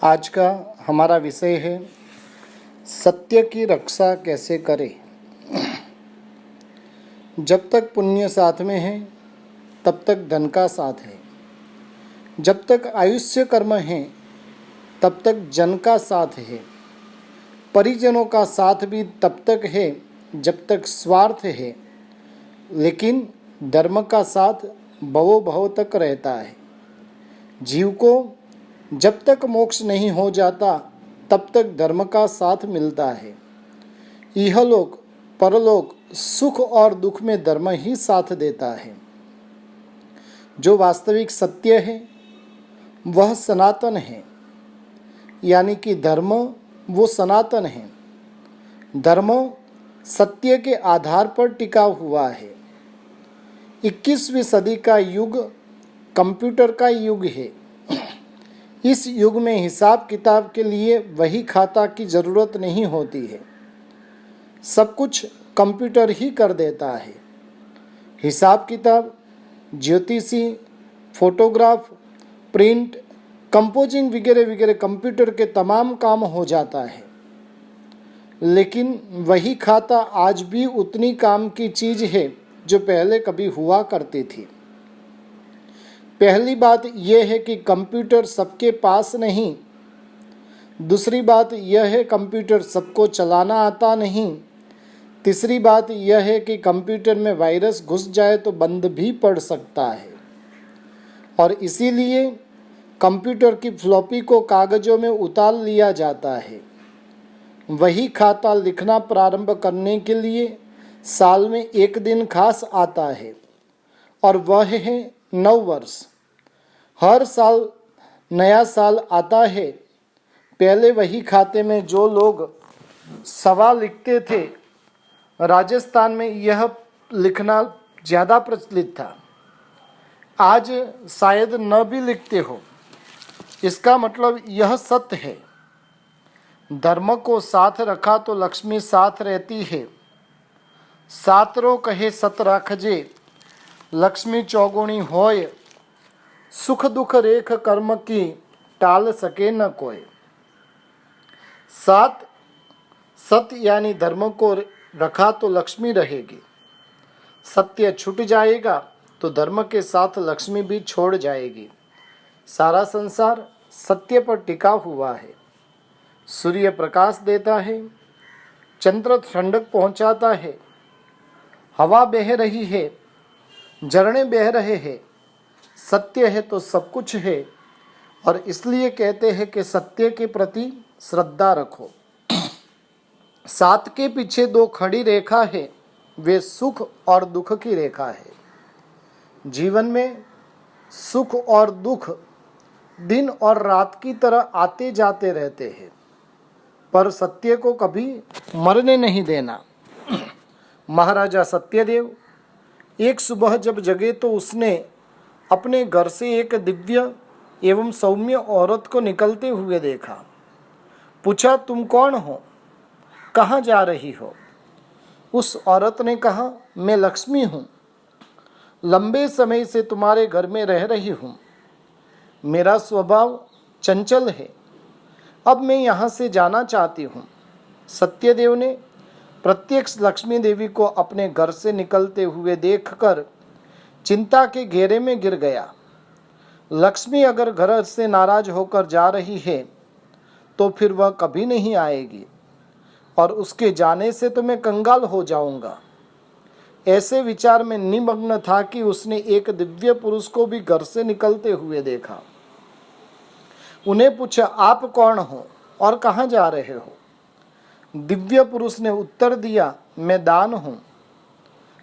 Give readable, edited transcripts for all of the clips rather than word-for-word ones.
आज का हमारा विषय है सत्य की रक्षा कैसे करें। जब तक पुण्य साथ में है तब तक धन का साथ है, जब तक आयुष्य कर्म है तब तक जन का साथ है, परिजनों का साथ भी तब तक है जब तक स्वार्थ है, लेकिन धर्म का साथ भवो भव तक रहता है। जीव को जब तक मोक्ष नहीं हो जाता तब तक धर्म का साथ मिलता है। इहलोक परलोक सुख और दुख में धर्म ही साथ देता है। जो वास्तविक सत्य है वह सनातन है, यानी कि धर्म वो सनातन है। धर्म सत्य के आधार पर टिका हुआ है। 21वीं सदी का युग कंप्यूटर का युग है। इस युग में हिसाब किताब के लिए वही खाता की ज़रूरत नहीं होती है, सब कुछ कंप्यूटर ही कर देता है। हिसाब किताब, ज्योतिषी, फोटोग्राफ, प्रिंट, कंपोजिंग वगैरह वगैरह कंप्यूटर के तमाम काम हो जाता है, लेकिन वही खाता आज भी उतनी काम की चीज़ है जो पहले कभी हुआ करती थी। पहली बात यह है कि कंप्यूटर सबके पास नहीं। दूसरी बात यह है कंप्यूटर सबको चलाना आता नहीं। तीसरी बात यह है कि कंप्यूटर में वायरस घुस जाए तो बंद भी पड़ सकता है, और इसीलिए कंप्यूटर की फ्लॉपी को कागज़ों में उतार लिया जाता है। वही खाता लिखना प्रारंभ करने के लिए साल में एक दिन खास आता है, और वह है नव वर्ष। हर साल नया साल आता है। पहले वही खाते में जो लोग सवाल लिखते थे, राजस्थान में यह लिखना ज़्यादा प्रचलित था। आज शायद न भी लिखते हो। इसका मतलब यह सत्य है, धर्म को साथ रखा तो लक्ष्मी साथ रहती है। सातरो कहे सत राखजे, लक्ष्मी चौगुणी होय, सुख दुख रेख कर्म की टाल सके न कोई। सात सत्य यानी धर्म को रखा तो लक्ष्मी रहेगी। सत्य छूट जाएगा तो धर्म के साथ लक्ष्मी भी छोड़ जाएगी। सारा संसार सत्य पर टिका हुआ है। सूर्य प्रकाश देता है, चंद्र ठंडक पहुंचाता है, हवा बह रही है, झरने बह रहे हैं। सत्य है तो सब कुछ है, और इसलिए कहते हैं कि सत्य के प्रति श्रद्धा रखो। सात के पीछे दो खड़ी रेखा है, वे सुख और दुख की रेखा है। जीवन में सुख और दुख दिन और रात की तरह आते जाते रहते हैं, पर सत्य को कभी मरने नहीं देना। महाराजा सत्यदेव एक सुबह जब जगे तो उसने अपने घर से एक दिव्य एवं सौम्य औरत को निकलते हुए देखा। पूछा, तुम कौन हो, कहाँ जा रही हो? उस औरत ने कहा, मैं लक्ष्मी हूँ, लंबे समय से तुम्हारे घर में रह रही हूँ। मेरा स्वभाव चंचल है, अब मैं यहाँ से जाना चाहती हूँ। सत्यदेव ने प्रत्यक्ष लक्ष्मी देवी को अपने घर से निकलते हुए देखकर चिंता के घेरे में गिर गया। लक्ष्मी अगर घर से नाराज होकर जा रही है तो फिर वह कभी नहीं आएगी, और उसके जाने से तो मैं कंगाल हो जाऊंगा। ऐसे विचार में निमग्न था कि उसने एक दिव्य पुरुष को भी घर से निकलते हुए देखा। उन्हें पूछा, आप कौन हो और कहाँ जा रहे हो? दिव्य पुरुष ने उत्तर दिया, मैं दान हूँ।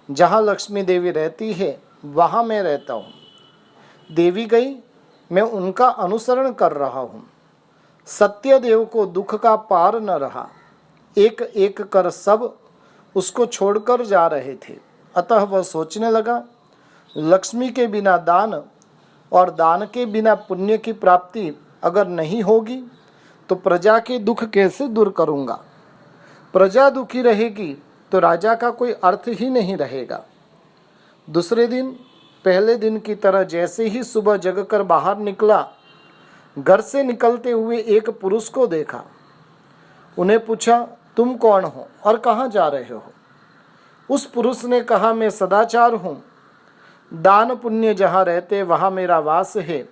जहाँ लक्ष्मी देवी रहती है वहाँ मैं रहता हूँ। देवी गई, मैं उनका अनुसरण कर रहा हूँ। सत्यदेव को दुख का पार न रहा, एक एक कर सब उसको छोड़कर जा रहे थे। अतः वह सोचने लगा, लक्ष्मी के बिना दान और दान के बिना पुण्य की प्राप्ति अगर नहीं होगी तो प्रजा के दुख कैसे दूर करूँगा? प्रजा दुखी रहेगी तो राजा का कोई अर्थ ही नहीं रहेगा। दूसरे दिन पहले दिन की तरह जैसे ही सुबह जगकर बाहर निकला घर से निकलते हुए एक पुरुष को देखा। उन्हें पूछा, तुम कौन हो और कहाँ जा रहे हो? उस पुरुष ने कहा, मैं सदाचार हूँ, दान पुण्य जहाँ रहते वहाँ मेरा वास है।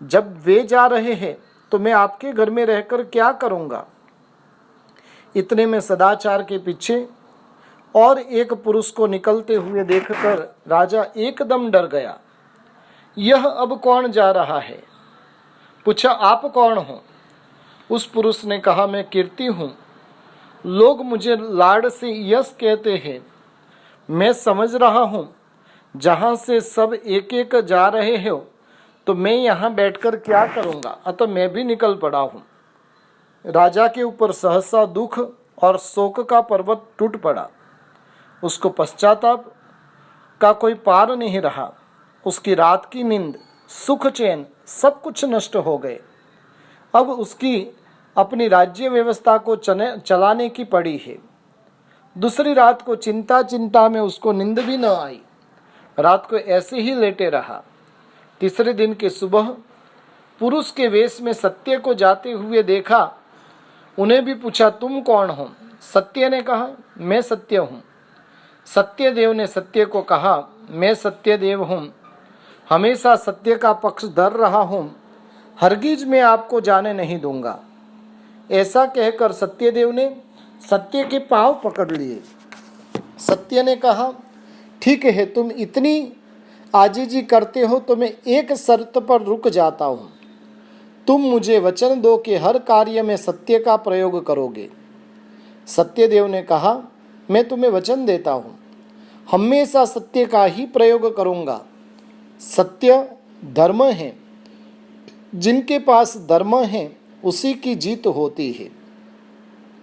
जब वे जा रहे हैं तो मैं आपके घर में रहकर क्या करूँगा? इतने में सदाचार के पीछे और एक पुरुष को निकलते हुए देखकर राजा एकदम डर गया। यह अब कौन जा रहा है? पूछा, आप कौन हो? उस पुरुष ने कहा, मैं कीर्ति हूँ, लोग मुझे लाड से यश कहते हैं। मैं समझ रहा हूँ जहाँ से सब एक एक जा रहे हो तो मैं यहाँ बैठकर क्या करूँगा, अतः मैं भी निकल पड़ा हूँ। राजा के ऊपर सहसा दुख और शोक का पर्वत टूट पड़ा। उसको पश्चाताप का कोई पार नहीं रहा। उसकी रात की नींद, सुख, चैन सब कुछ नष्ट हो गए। अब उसकी अपनी राज्य व्यवस्था को चलाने की पड़ी है। दूसरी रात को चिंता में उसको नींद भी न आई। रात को ऐसे ही लेटे रहा। तीसरे दिन के सुबह पुरुष के वेश में सत्य को जाते हुए देखा। उन्हें भी पूछा, तुम कौन हो? सत्य ने कहा, मैं सत्य हूँ। सत्यदेव ने सत्य को कहा, मैं सत्यदेव हूँ, हमेशा सत्य का पक्ष धर रहा हूँ, हरगिज मैं आपको जाने नहीं दूंगा। ऐसा कहकर सत्यदेव ने सत्य के पांव पकड़ लिए। सत्य ने कहा, ठीक है, तुम इतनी आजीजी करते हो तो मैं एक शर्त पर रुक जाता हूँ। तुम मुझे वचन दो कि हर कार्य में सत्य का प्रयोग करोगे। सत्यदेव ने कहा, मैं तुम्हें वचन देता हूँ, हमेशा सत्य का ही प्रयोग करूँगा। सत्य धर्म है, जिनके पास धर्म है उसी की जीत होती है।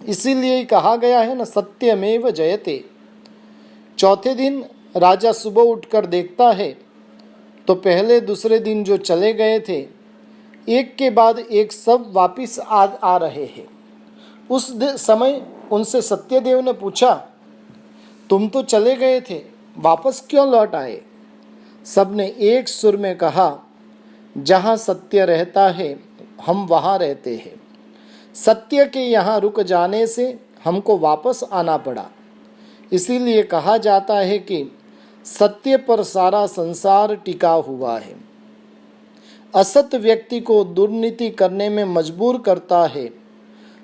इसीलिए कहा गया है ना, सत्यमेव जयते। चौथे दिन राजा सुबह उठकर देखता है तो पहले दूसरे दिन जो चले गए थे एक के बाद एक सब वापिस आ रहे हैं। उस समय उनसे सत्यदेव ने पूछा, तुम तो चले गए थे, वापस क्यों लौट आए? सबने एक सुर में कहा, जहाँ सत्य रहता है हम वहाँ रहते हैं। सत्य के यहाँ रुक जाने से हमको वापस आना पड़ा। इसीलिए कहा जाता है कि सत्य पर सारा संसार टिका हुआ है। असत व्यक्ति को दुर्नीति करने में मजबूर करता है।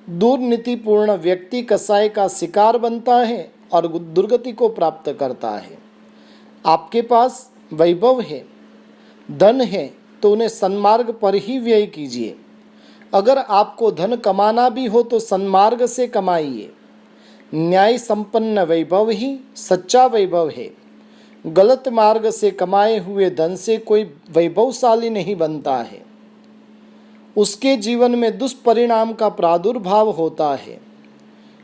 दुर्नीतिपूर्ण व्यक्ति कसाई का शिकार बनता है और दुर्गति को प्राप्त करता है। आपके पास वैभव है, धन है, तो उन्हें सन्मार्ग पर ही व्यय कीजिए। अगर आपको धन कमाना भी हो तो सन्मार्ग से कमाइए। न्याय संपन्न वैभव ही सच्चा वैभव है। गलत मार्ग से कमाए हुए धन से कोई वैभवशाली नहीं बनता है। उसके जीवन में दुष्परिणाम का प्रादुर्भाव होता है।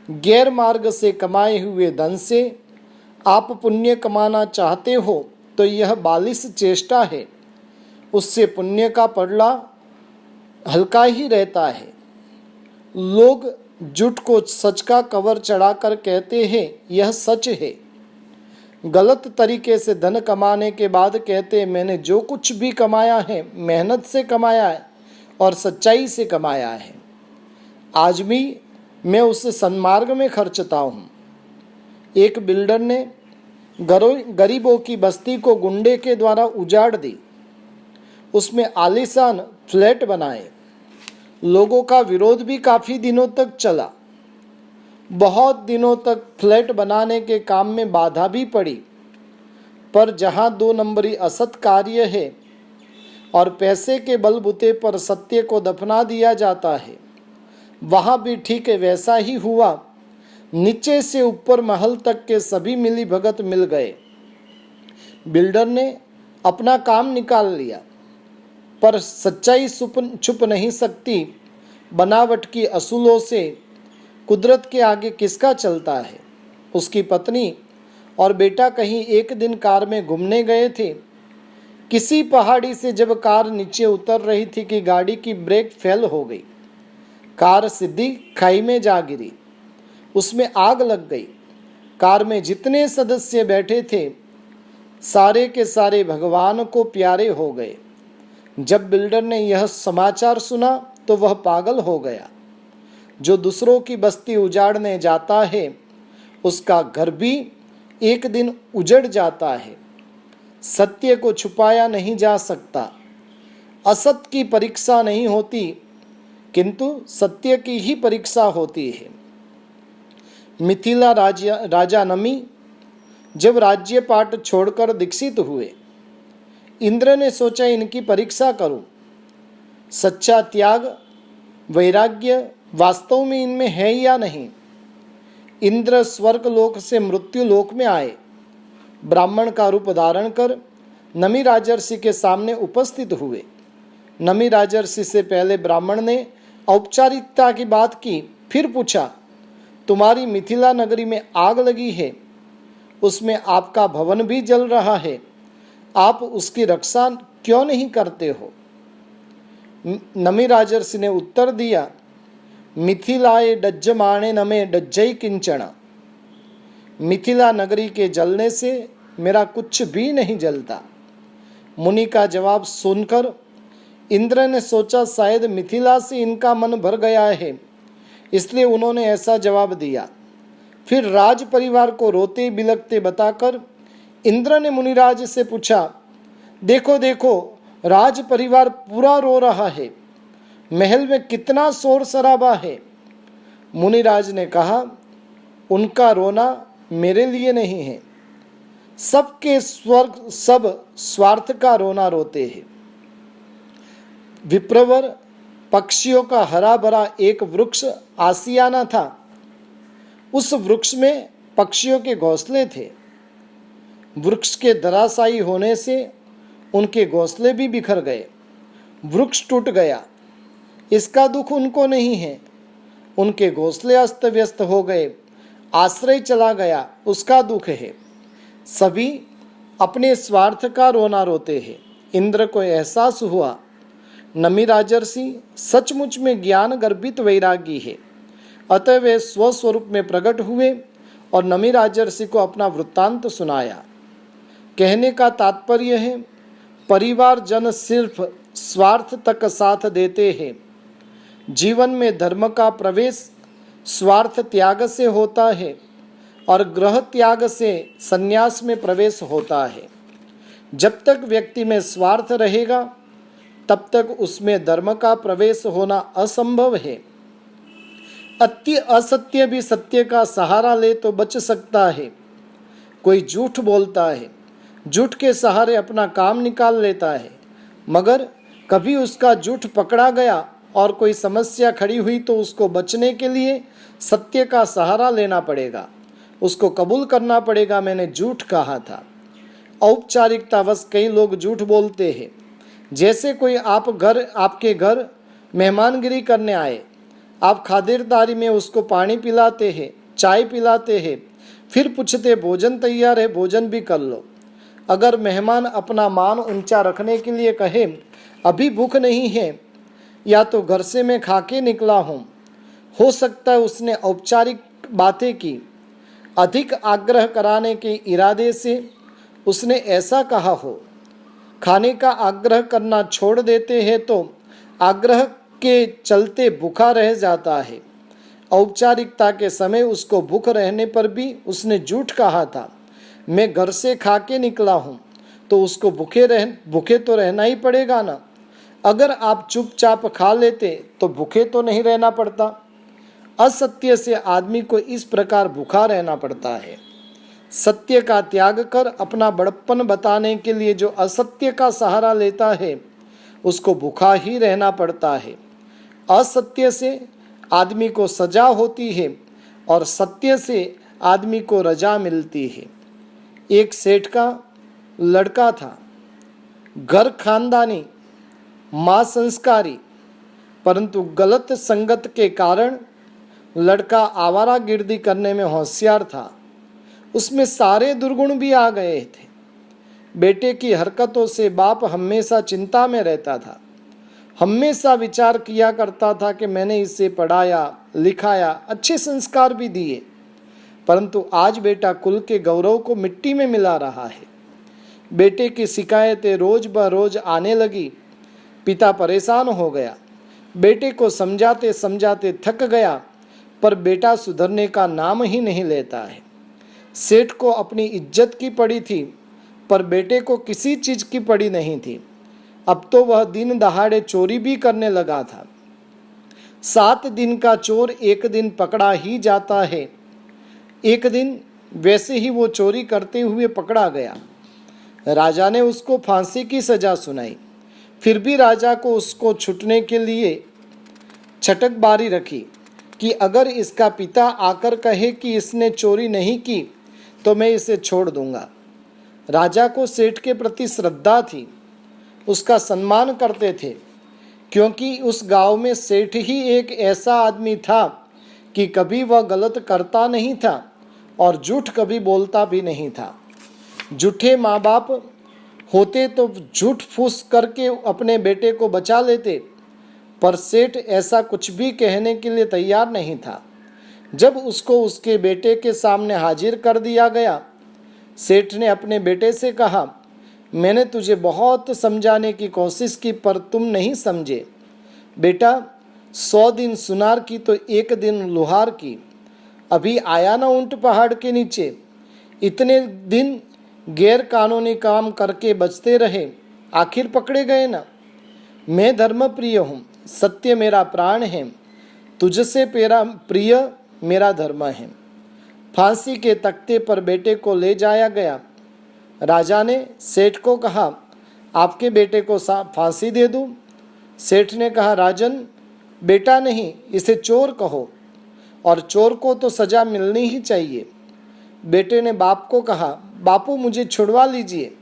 गैर मार्ग से कमाए हुए धन से आप पुण्य कमाना चाहते हो तो यह बालिश चेष्टा है। उससे पुण्य का पड़ला हल्का ही रहता है। लोग झूठ को सच का कवर चढ़ाकर कहते हैं यह सच है। गलत तरीके से धन कमाने के बाद कहते हैं मैंने जो कुछ भी कमाया है मेहनत से कमाया है और सच्चाई से कमाया है। आज भी मैं उसे सन्मार्ग में खर्चता हूँ। एक बिल्डर ने गरीबों की बस्ती को गुंडे के द्वारा उजाड़ दी। उसमें आलीशान फ्लैट बनाए। लोगों का विरोध भी काफ़ी दिनों तक चला। बहुत दिनों तक फ्लैट बनाने के काम में बाधा भी पड़ी। पर जहाँ 2 नंबरी असत कार्य है और पैसे के बलबूते पर सत्य को दफना दिया जाता है, वहाँ भी ठीक वैसा ही हुआ। नीचे से ऊपर महल तक के सभी मिली भगत मिल गए। बिल्डर ने अपना काम निकाल लिया, पर सच्चाई छुप नहीं सकती। बनावट की असूलों से कुदरत के आगे किसका चलता है। उसकी पत्नी और बेटा कहीं एक दिन कार में घूमने गए थे। किसी पहाड़ी से जब कार नीचे उतर रही थी कि गाड़ी की ब्रेक फेल हो गई। कार सीधी खाई में जा गिरी। उसमें आग लग गई। कार में जितने सदस्य बैठे थे सारे के सारे भगवान को प्यारे हो गए। जब बिल्डर ने यह समाचार सुना तो वह पागल हो गया। जो दूसरों की बस्ती उजाड़ने जाता है उसका घर भी एक दिन उजड़ जाता है। सत्य को छुपाया नहीं जा सकता। असत्य की परीक्षा नहीं होती, किंतु सत्य की ही परीक्षा होती है। मिथिला राजा नमी जब राज्य पाट छोड़कर दीक्षित हुए, इंद्र ने सोचा इनकी परीक्षा करूं। सच्चा त्याग वैराग्य वास्तव में इनमें है या नहीं। इंद्र स्वर्ग लोक से मृत्यु लोक में आए। ब्राह्मण का रूप धारण कर नमी राजर्षि के सामने उपस्थित हुए। नमी राजर्षि से पहले ब्राह्मण ने औपचारिकता की बात की, फिर पूछा, तुम्हारी मिथिला नगरी में आग लगी है, उसमें आपका भवन भी जल रहा है, आप उसकी रक्षा क्यों नहीं करते हो? नमी राजर्षि ने उत्तर दिया, मिथिलाए डज्जमाणे नमे डज्जई किंचन। मिथिला नगरी के जलने से मेरा कुछ भी नहीं जलता। मुनि का जवाब सुनकर इंद्र ने सोचा शायद मिथिला से इनका मन भर गया है, इसलिए उन्होंने ऐसा जवाब दिया। फिर राज परिवार को रोते बिलखते बताकर इंद्र ने मुनिराज से पूछा, देखो देखो, राज परिवार पूरा रो रहा है, महल में कितना शोर शराबा है। मुनिराज ने कहा, उनका रोना मेरे लिए नहीं है, सबके स्वर्ग सब स्वार्थ का रोना रोते हैं। विप्रवर पक्षियों का हरा भरा एक वृक्ष आसियाना था। उस वृक्ष में पक्षियों के घोंसले थे। वृक्ष के धराशायी होने से उनके घोंसले भी बिखर गए। वृक्ष टूट गया, इसका दुख उनको नहीं है। उनके घोंसले अस्त व्यस्त हो गए, आश्रय चला गया, उसका दुख है। सभी अपने स्वार्थ का रोना रोते हैं। इंद्र को एहसास हुआ, नमी राजर्षि सचमुच में ज्ञान गर्भित वैरागी है। अतः वे स्वस्वरूप में प्रकट हुए और नमी राजर्षि को अपना वृत्तांत सुनाया। कहने का तात्पर्य है, परिवार जन सिर्फ स्वार्थ तक साथ देते हैं। जीवन में धर्म का प्रवेश स्वार्थ त्याग से होता है और ग्रह त्याग से संन्यास में प्रवेश होता है। जब तक व्यक्ति में स्वार्थ रहेगा तब तक उसमें धर्म का प्रवेश होना असंभव है। अति असत्य भी सत्य का सहारा ले तो बच सकता है। कोई झूठ बोलता है, झूठ के सहारे अपना काम निकाल लेता है, मगर कभी उसका झूठ पकड़ा गया और कोई समस्या खड़ी हुई तो उसको बचने के लिए सत्य का सहारा लेना पड़ेगा। उसको कबूल करना पड़ेगा, मैंने झूठ कहा था। औपचारिकतावश कई लोग झूठ बोलते हैं। जैसे कोई आपके घर मेहमानगिरी करने आए, आप खातिरदारी में उसको पानी पिलाते हैं, चाय पिलाते हैं, फिर पूछते भोजन तैयार है, भोजन भी कर लो। अगर मेहमान अपना मान ऊंचा रखने के लिए कहे अभी भूख नहीं है, या तो घर से मैं खा के निकला हूँ, हो सकता है उसने औपचारिक बातें की। अधिक आग्रह कराने के इरादे से उसने ऐसा कहा हो। खाने का आग्रह करना छोड़ देते हैं तो आग्रह के चलते भूखा रह जाता है। औपचारिकता के समय उसको भूख रहने पर भी उसने झूठ कहा था, मैं घर से खा के निकला हूँ, तो उसको भूखे तो रहना ही पड़ेगा ना। अगर आप चुपचाप खा लेते तो भूखे तो नहीं रहना पड़ता। असत्य से आदमी को इस प्रकार भूखा रहना पड़ता है। सत्य का त्याग कर अपना बड़प्पन बताने के लिए जो असत्य का सहारा लेता है उसको भूखा ही रहना पड़ता है। असत्य से आदमी को सजा होती है और सत्य से आदमी को रजा मिलती है। एक सेठ का लड़का था, घर खानदानी, माँ संस्कारी, परंतु गलत संगत के कारण लड़का आवारागर्दी करने में होशियार था। उसमें सारे दुर्गुण भी आ गए थे। बेटे की हरकतों से बाप हमेशा चिंता में रहता था। हमेशा विचार किया करता था कि मैंने इसे पढ़ाया लिखाया, अच्छे संस्कार भी दिए, परंतु आज बेटा कुल के गौरव को मिट्टी में मिला रहा है। बेटे की शिकायतें रोज ब रोज आने लगी। पिता परेशान हो गया, बेटे को समझाते समझाते थक गया, पर बेटा सुधरने का नाम ही नहीं लेता है। सेठ को अपनी इज्जत की पड़ी थी, पर बेटे को किसी चीज की पड़ी नहीं थी। अब तो वह दिन दहाड़े चोरी भी करने लगा था। 7 दिन का चोर एक दिन पकड़ा ही जाता है। एक दिन वैसे ही वो चोरी करते हुए पकड़ा गया। राजा ने उसको फांसी की सजा सुनाई। फिर भी राजा को उसको छूटने के लिए छटकबारी रखी कि अगर इसका पिता आकर कहे कि इसने चोरी नहीं की तो मैं इसे छोड़ दूंगा। राजा को सेठ के प्रति श्रद्धा थी, उसका सम्मान करते थे, क्योंकि उस गांव में सेठ ही एक ऐसा आदमी था कि कभी वह गलत करता नहीं था और झूठ कभी बोलता भी नहीं था। झूठे माँ बाप होते तो झूठ फूस करके अपने बेटे को बचा लेते, पर सेठ ऐसा कुछ भी कहने के लिए तैयार नहीं था। जब उसको उसके बेटे के सामने हाजिर कर दिया गया, सेठ ने अपने बेटे से कहा, मैंने तुझे बहुत समझाने की कोशिश की पर तुम नहीं समझे। बेटा, 100 दिन सुनार की तो एक दिन लुहार की। अभी आया ना ऊंट पहाड़ के नीचे। इतने दिन गैर कानूनी काम करके बचते रहे, आखिर पकड़े गए ना। मैं धर्म प्रिय हूँ, सत्य मेरा प्राण है, तुझसे प्रिय मेरा धर्म है। फांसी के तख्ते पर बेटे को ले जाया गया। राजा ने सेठ को कहा, आपके बेटे को फांसी दे दूं? सेठ ने कहा, राजन, बेटा नहीं, इसे चोर कहो, और चोर को तो सजा मिलनी ही चाहिए। बेटे ने बाप को कहा, बापू मुझे छुड़वा लीजिए,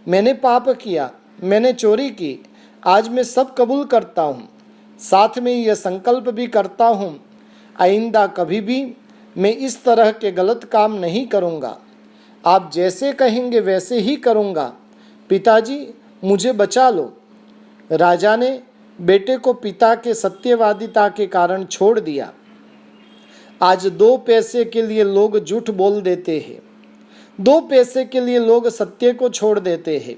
मैंने पाप किया, मैंने चोरी की, आज मैं सब कबूल करता हूँ, साथ में यह संकल्प भी करता हूँ, आइंदा कभी भी मैं इस तरह के गलत काम नहीं करूँगा। आप जैसे कहेंगे वैसे ही करूँगा। पिताजी, मुझे बचा लो। राजा ने बेटे को पिता के सत्यवादिता के कारण छोड़ दिया। आज 2 पैसे के लिए लोग झूठ बोल देते हैं, 2 पैसे के लिए लोग सत्य को छोड़ देते हैं,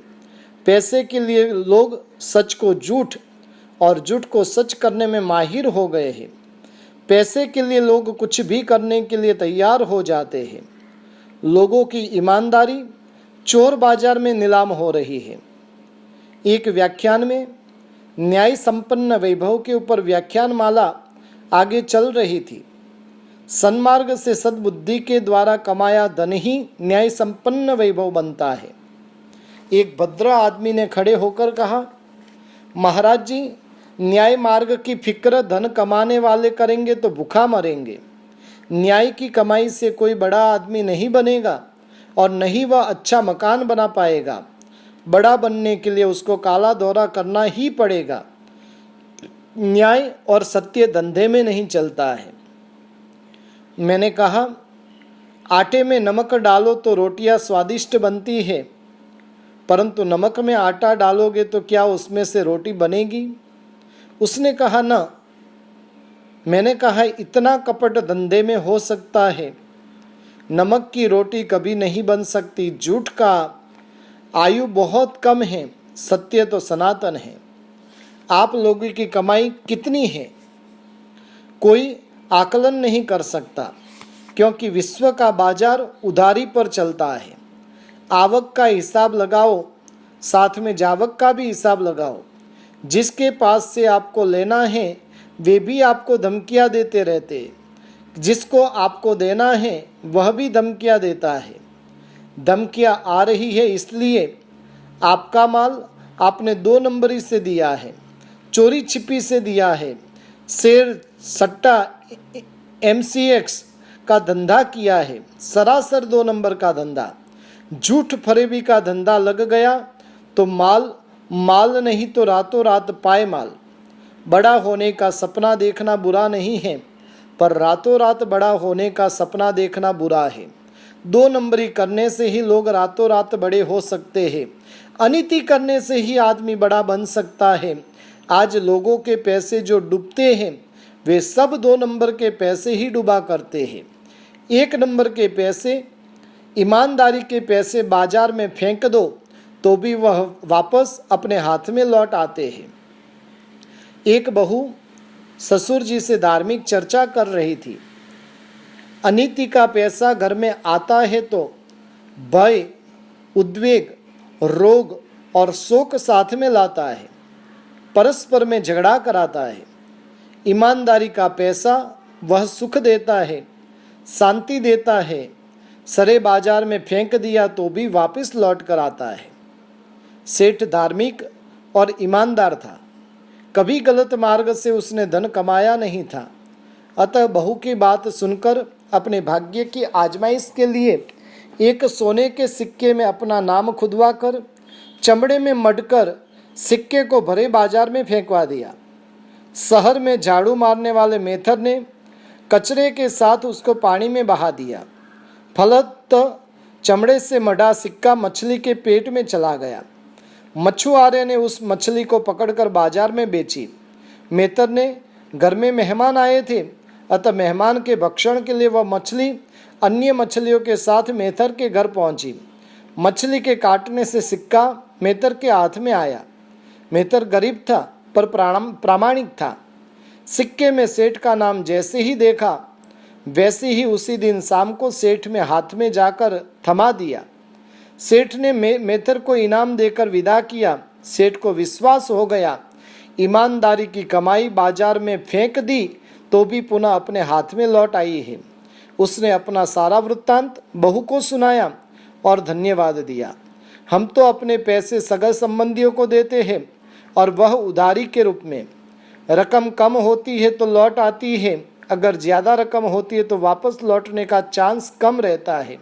पैसे के लिए लोग सच को झूठ और झूठ को सच करने में माहिर हो गए हैं। पैसे के लिए लोग कुछ भी करने के लिए तैयार हो जाते हैं। लोगों की ईमानदारी चोर बाजार में नीलाम हो रही है। एक व्याख्यान में न्याय संपन्न वैभव के ऊपर व्याख्यान माला आगे चल रही थी। सन्मार्ग से सद्बुद्धि के द्वारा कमाया धन ही न्याय संपन्न वैभव बनता है। एक भद्र आदमी ने खड़े होकर कहा, महाराज जी, न्याय मार्ग की फिक्र धन कमाने वाले करेंगे तो भूखा मरेंगे। न्याय की कमाई से कोई बड़ा आदमी नहीं बनेगा और न ही वह अच्छा मकान बना पाएगा। बड़ा बनने के लिए उसको काला दौरा करना ही पड़ेगा। न्याय और सत्य धंधे में नहीं चलता है। मैंने कहा, आटे में नमक डालो तो रोटियां स्वादिष्ट बनती है, परंतु नमक में आटा डालोगे तो क्या उसमें से रोटी बनेगी? उसने कहा, ना। मैंने कहा, इतना कपट धंधे में हो सकता है? नमक की रोटी कभी नहीं बन सकती। झूठ का आयु बहुत कम है, सत्य तो सनातन है। आप लोगों की कमाई कितनी है कोई आकलन नहीं कर सकता, क्योंकि विश्व का बाजार उधारी पर चलता है। आवक का हिसाब लगाओ, साथ में जावक का भी हिसाब लगाओ। जिसके पास से आपको लेना है वे भी आपको धमकियां देते रहते हैं। जिसको आपको देना है वह भी धमकियां देता है। धमकियां आ रही है इसलिए आपका माल आपने 2 नंबरी से दिया है, चोरी छिपी से दिया है, शेर सट्टा MCX का धंधा किया है, सरासर 2 नंबर का धंधा। झूठ फरेबी का धंधा लग गया तो माल नहीं तो रातों रात पाए माल। बड़ा होने का सपना देखना बुरा नहीं है, पर रातों रात बड़ा होने का सपना देखना बुरा है। 2 नंबरी करने से ही लोग रातों रात बड़े हो सकते हैं। अनीति करने से ही आदमी बड़ा बन सकता है। आज लोगों के पैसे जो डूबते हैं वे सब 2 नंबर के पैसे ही डूबा करते हैं। 1 नंबर के पैसे, ईमानदारी के पैसे बाजार में फेंक दो तो भी वह वापस अपने हाथ में लौट आते हैं। एक बहू ससुर जी से धार्मिक चर्चा कर रही थी। अनीति का पैसा घर में आता है तो भय, उद्वेग, रोग और शोक साथ में लाता है, परस्पर में झगड़ा कराता है। ईमानदारी का पैसा वह सुख देता है, शांति देता है। सरे बाजार में फेंक दिया तो भी वापस लौट कर आता है। सेठ धार्मिक और ईमानदार था, कभी गलत मार्ग से उसने धन कमाया नहीं था। अतः बहू की बात सुनकर अपने भाग्य की आजमाइश के लिए एक सोने के सिक्के में अपना नाम खुदवा कर चमड़े में मढ़कर सिक्के को भरे बाजार में फेंकवा दिया। शहर में झाड़ू मारने वाले मेथर ने कचरे के साथ उसको पानी में बहा दिया। फलतः चमड़े से मढ़ा सिक्का मछली के पेट में चला गया। मछुआरे ने उस मछली को पकड़कर बाजार में बेची। मेथर ने घर में मेहमान आए थे, अतः मेहमान के भक्षण के लिए वह मछली अन्य मछलियों के साथ मेथर के घर पहुंची। मछली के काटने से सिक्का मेथर के हाथ में आया। मेथर गरीब था पर प्रामाणिक था। सिक्के में सेठ का नाम जैसे ही देखा वैसे ही उसी दिन शाम को सेठ में हाथ में जाकर थमा दिया। सेठ ने मेथर को इनाम देकर विदा किया। सेठ को विश्वास हो गया, ईमानदारी की कमाई बाजार में फेंक दी तो भी पुनः अपने हाथ में लौट आई है। उसने अपना सारा वृत्तांत बहू को सुनाया और धन्यवाद दिया। हम तो अपने पैसे सगे संबंधियों को देते हैं और वह उधारी के रूप में। रकम कम होती है तो लौट आती है, अगर ज़्यादा रकम होती है तो वापस लौटने का चांस कम रहता है।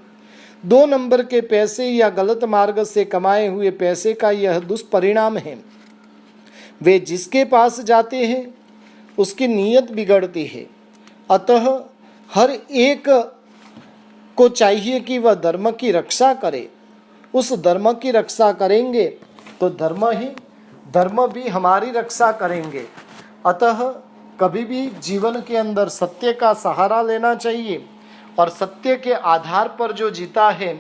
2 नंबर के पैसे या गलत मार्ग से कमाए हुए पैसे का यह दुष्परिणाम है। वे जिसके पास जाते हैं उसकी नीयत बिगड़ती है। अतः हर एक को चाहिए कि वह धर्म की रक्षा करे। उस धर्म की रक्षा करेंगे तो धर्म भी हमारी रक्षा करेंगे। अतः कभी भी जीवन के अंदर सत्य का सहारा लेना चाहिए और सत्य के आधार पर जो जीता है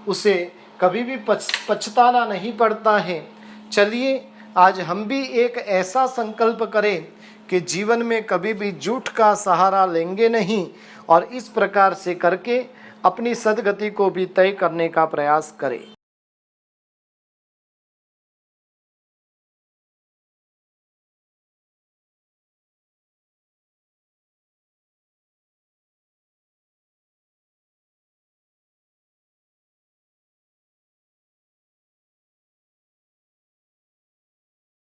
उसे कभी भी पछताना नहीं पड़ता है। चलिए आज हम भी एक ऐसा संकल्प करें कि जीवन में कभी भी झूठ का सहारा लेंगे नहीं और इस प्रकार से करके अपनी सद्गति को भी तय करने का प्रयास करें।